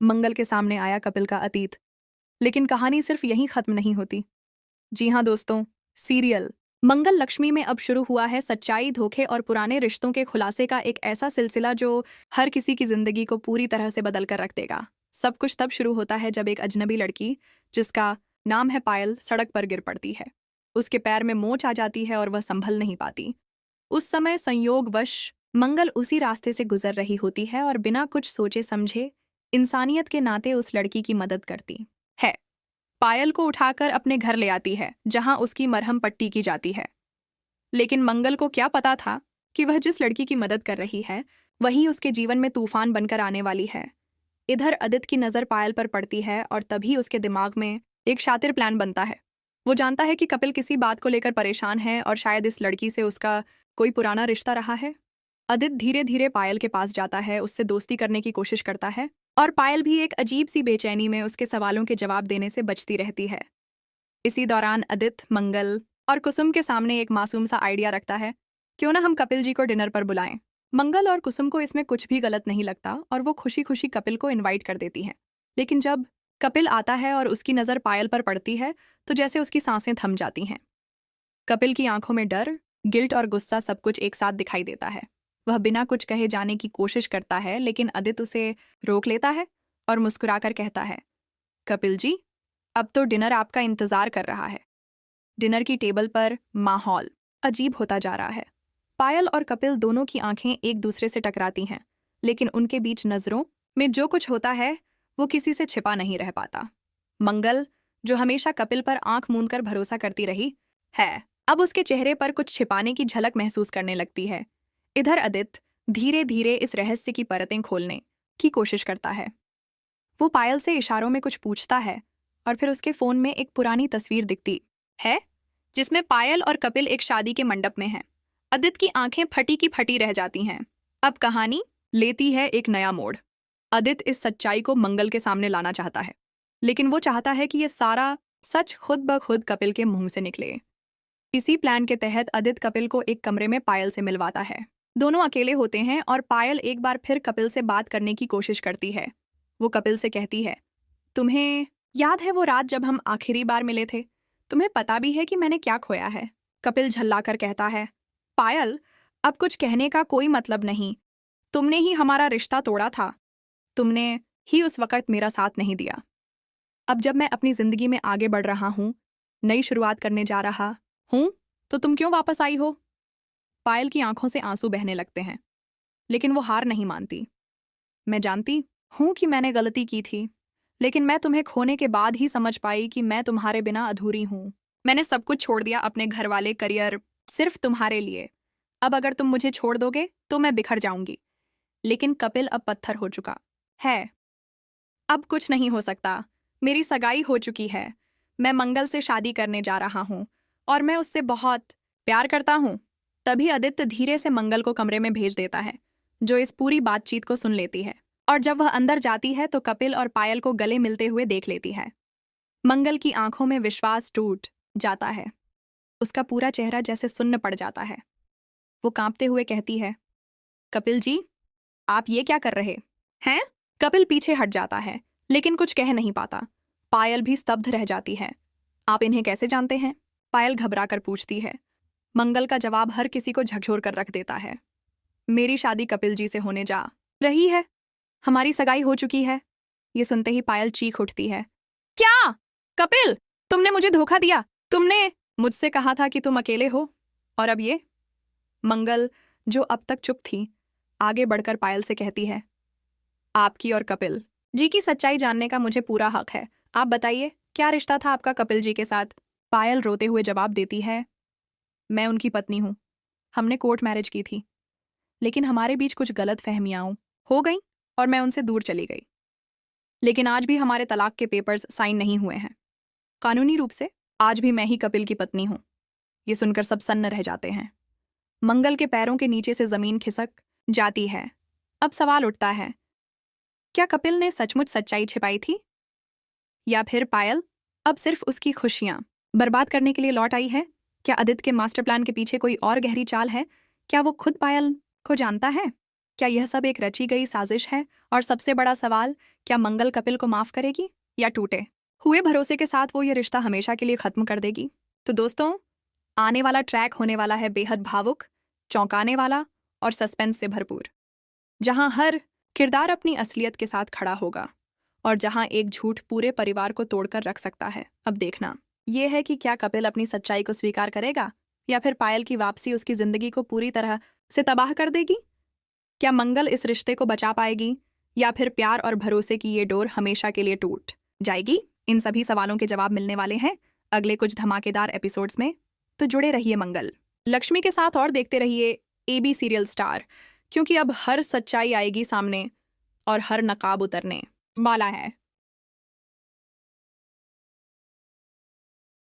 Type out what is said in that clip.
मंगल के सामने आया कपिल का अतीत। लेकिन कहानी सिर्फ यहीं खत्म नहीं होती। जी हाँ दोस्तों, सीरियल मंगल लक्ष्मी में अब शुरू हुआ है सच्चाई, धोखे और पुराने रिश्तों के खुलासे का एक ऐसा सिलसिला जो हर किसी की जिंदगी को पूरी तरह से बदल कर रख देगा। सब कुछ तब शुरू होता है जब एक अजनबी लड़की, जिसका नाम है पायल, सड़क पर गिर पड़ती है। उसके पैर में मोच आ जाती है और वह संभल नहीं पाती। उस समय संयोगवश मंगल उसी रास्ते से गुजर रही होती है और बिना कुछ सोचे समझे इंसानियत के नाते उस लड़की की मदद करती है। पायल को उठाकर अपने घर ले आती है, जहां उसकी मरहम पट्टी की जाती है। लेकिन मंगल को क्या पता था कि वह जिस लड़की की मदद कर रही है वही उसके जीवन में तूफान बनकर आने वाली है। इधर आदित्य की नज़र पायल पर पड़ती है और तभी उसके दिमाग में एक शातिर प्लान बनता है। वो जानता है कि कपिल किसी बात को लेकर परेशान है और शायद इस लड़की से उसका कोई पुराना रिश्ता रहा है। आदित्य धीरे धीरे पायल के पास जाता है, उससे दोस्ती करने की कोशिश करता है और पायल भी एक अजीब सी बेचैनी में उसके सवालों के जवाब देने से बचती रहती है। इसी दौरान आदित्य, मंगल और कुसुम के सामने एक मासूम सा आइडिया रखता है, क्यों ना हम कपिल जी को डिनर पर बुलाएं। मंगल और कुसुम को इसमें कुछ भी गलत नहीं लगता और वो खुशी खुशी कपिल को इनवाइट कर देती हैं। लेकिन जब कपिल आता है और उसकी नज़र पायल पर पड़ती है तो जैसे उसकी सांसें थम जाती हैं। कपिल की आंखों में डर, गिल्ट और गुस्सा सब कुछ एक साथ दिखाई देता है। वह बिना कुछ कहे जाने की कोशिश करता है, लेकिन आदित्य उसे रोक लेता है और मुस्कुराकर कहता है, कपिल जी, अब तो डिनर आपका इंतजार कर रहा है। डिनर की टेबल पर माहौल अजीब होता जा रहा है। पायल और कपिल दोनों की आंखें एक दूसरे से टकराती हैं, लेकिन उनके बीच नजरों में जो कुछ होता है वो किसी से छिपा नहीं रह पाता। मंगल, जो हमेशा कपिल पर आंख मूंदकर भरोसा करती रही है, अब उसके चेहरे पर कुछ छिपाने की झलक महसूस करने लगती है। इधर आदित्य धीरे धीरे इस रहस्य की परतें खोलने की कोशिश करता है। वो पायल से इशारों में कुछ पूछता है और फिर उसके फोन में एक पुरानी तस्वीर दिखती है, जिसमें पायल और कपिल एक शादी के मंडप में हैं। आदित्य की आंखें फटी की फटी रह जाती हैं। अब कहानी लेती है एक नया मोड़। आदित्य इस सच्चाई को मंगल के सामने लाना चाहता है, लेकिन वो चाहता है कि ये सारा सच खुद ब खुद कपिल के मुंह से निकले। इसी प्लान के तहत आदित्य कपिल को एक कमरे में पायल से मिलवाता है। दोनों अकेले होते हैं और पायल एक बार फिर कपिल से बात करने की कोशिश करती है। वो कपिल से कहती है, तुम्हें याद है वो रात जब हम आखिरी बार मिले थे? तुम्हें पता भी है कि मैंने क्या खोया है? कपिल झल्लाकर कहता है, पायल, अब कुछ कहने का कोई मतलब नहीं। तुमने ही हमारा रिश्ता तोड़ा था। तुमने ही उस वक्त मेरा साथ नहीं दिया। अब जब मैं अपनी जिंदगी में आगे बढ़ रहा हूँ, नई शुरुआत करने जा रहा हूँ, तो तुम क्यों वापस आई हो? पायल की आंखों से आंसू बहने लगते हैं, लेकिन वो हार नहीं मानती। मैं जानती हूँ कि मैंने गलती की थी, लेकिन मैं तुम्हें खोने के बाद ही समझ पाई कि मैं तुम्हारे बिना अधूरी हूँ। मैंने सब कुछ छोड़ दिया, अपने घर वाले, करियर, सिर्फ तुम्हारे लिए। अब अगर तुम मुझे छोड़ दोगे तो मैं बिखर जाऊंगी। लेकिन कपिल अब पत्थर हो चुका है। अब कुछ नहीं हो सकता। मेरी सगाई हो चुकी है। मैं मंगल से शादी करने जा रहा हूँ और मैं उससे बहुत प्यार करता हूँ। तभी आदित्य धीरे से मंगल को कमरे में भेज देता है, जो इस पूरी बातचीत को सुन लेती है। और जब वह अंदर जाती है तो कपिल और पायल को गले मिलते हुए देख लेती है। मंगल की आंखों में विश्वास टूट जाता है। उसका पूरा चेहरा जैसे सुन्न पड़ जाता है। वो कांपते हुए कहती है, कपिल जी, आप ये क्या कर रहे हैं? कपिल पीछे हट जाता है, लेकिन कुछ कह नहीं पाता। पायल भी स्तब्ध रह जाती है। आप इन्हें कैसे जानते हैं? पायल घबरा कर पूछती है। मंगल का जवाब हर किसी को झकझोर कर रख देता है। मेरी शादी कपिल जी से होने जा रही है। हमारी सगाई हो चुकी है। ये सुनते ही पायल चीख उठती है, क्या? कपिल, तुमने मुझे धोखा दिया। तुमने मुझसे कहा था कि तुम अकेले हो, और अब ये? मंगल, जो अब तक चुप थी, आगे बढ़कर पायल से कहती है, आपकी और कपिल जी की सच्चाई जानने का मुझे पूरा हक है। आप बताइए, क्या रिश्ता था आपका कपिल जी के साथ? पायल रोते हुए जवाब देती है, मैं उनकी पत्नी हूँ। हमने कोर्ट मैरिज की थी, लेकिन हमारे बीच कुछ गलत फहमियां हो गई और मैं उनसे दूर चली गई। लेकिन आज भी हमारे तलाक के पेपर्स साइन नहीं हुए हैं। कानूनी रूप से आज भी मैं ही कपिल की पत्नी हूँ। ये सुनकर सब सन्न रह जाते हैं। मंगल के पैरों के नीचे से जमीन खिसक जाती है। अब सवाल उठता है, क्या कपिल ने सचमुच सच्चाई छिपाई थी, या फिर पायल अब सिर्फ उसकी खुशियां बर्बाद करने के लिए लौट आई है? क्या आदित्य के मास्टर प्लान के पीछे कोई और गहरी चाल है? क्या वो खुद पायल को जानता है? क्या यह सब एक रची गई साजिश है और सबसे बड़ा सवाल, क्या मंगल कपिल को माफ करेगी या टूटे हुए भरोसे के साथ वो ये रिश्ता हमेशा के लिए खत्म कर देगी? तो दोस्तों, आने वाला ट्रैक होने वाला है बेहद भावुक, चौंकाने वाला और सस्पेंस से भरपूर, जहां हर किरदार अपनी असलियत के साथ खड़ा होगा और जहां एक झूठ पूरे परिवार को तोड़कर रख सकता है। अब देखना यह है कि क्या कपिल अपनी सच्चाई को स्वीकार करेगा या फिर पायल की वापसी उसकी जिंदगी को पूरी तरह से तबाह कर देगी? क्या मंगल इस रिश्ते को बचा पाएगी या फिर प्यार और भरोसे की ये डोर हमेशा के लिए टूट जाएगी? इन सभी सवालों के जवाब मिलने वाले हैं अगले कुछ धमाकेदार एपिसोड्स में, तो जुड़े रहिए मंगल लक्ष्मी के साथ और देखते रहिए एबी सीरियल स्टार, क्योंकि अब हर सच्चाई आएगी सामने और हर नकाब उतरने वाला है।